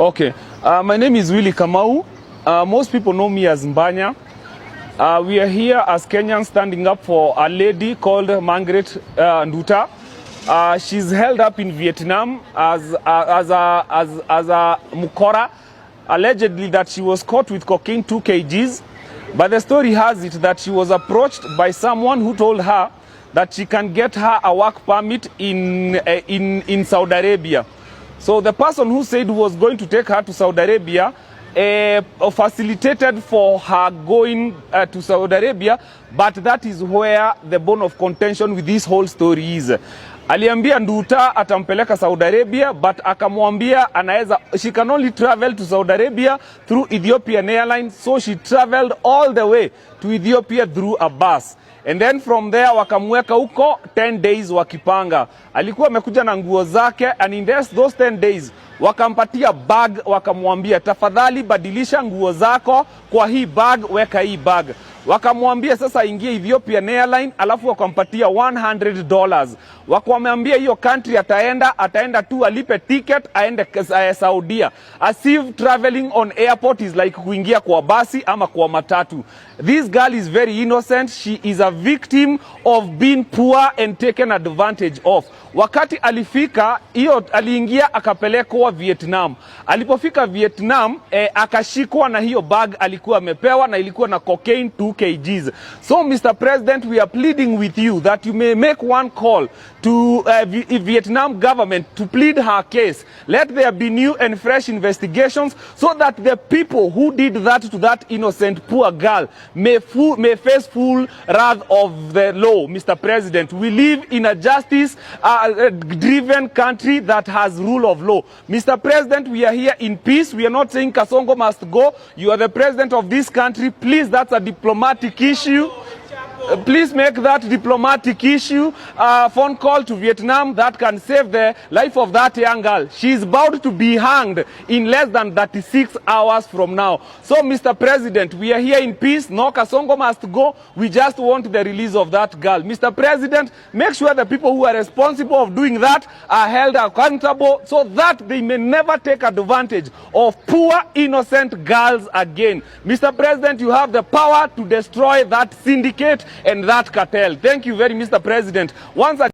Okay. My name is Willy Kamau. Most people know me as Mbanya. We are here as Kenyans standing up for a lady called Margaret Nduta. She's held up in Vietnam as a mukora, allegedly that she was caught with cocaine 2 kgs. But the story has it that she was approached by someone who told her that she can get her a work permit in Saudi Arabia. So the person who said was going to take her to Saudi Arabia facilitated for her going to Saudi Arabia, but that is where the bone of contention with this whole story is. Aliambia Nduta atampeleka Saudi Arabia, but akamwambia she can only travel to Saudi Arabia through Ethiopian Airlines, so she traveled all the way to Ethiopia through a bus. And then from there wakamweka huko 10 days wakipanga. Alikuwa amekuja na nguo zake, and in those 10 days wakampatia bag, wakamwambia tafadhali badilisha nguo zako kwa hii bag, weka hii bag. Wakamwambia sasa ingie Ethiopian Airline, alafu wakampatia $100. Wakamwambia hiyo country ataenda tu alipe ticket aende Saudia. As if traveling on airport is like kuingia kwa basi ama kwa matatu. This girl is very innocent. She is a victim of being poor and taken advantage of. Wakati alifika hiyo aliingia akapelekwa Vietnam. Alipofika Vietnam akashikwa na hiyo bag alikuwa amepewa, na ilikuwa na cocaine 2 kgs. So Mr. President, we are pleading with you that you may make one call to Vietnam government to plead her case. Let there be new and fresh investigations so that the people who did that to that innocent poor girl may face full wrath of the law. Mr. President, we live in a justice driven country that has rule of law. Mr. President, we are here in peace. We are not saying Kasongo must go. You are the president of this country. Please, that's a diplomatic issue. Please make that diplomatic issue. Phone call to Vietnam that can save the life of that young girl. She is about to be hanged in less than 36 hours from now. So, Mr. President, we are here in peace. No Kasongo must go. We just want the release of that girl. Mr. President, make sure the people who are responsible of doing that are held accountable so that they may never take advantage of poor, innocent girls again. Mr. President, you have the power to destroy that syndicate and that cartel. Thank you very much, Mr. President. Once again,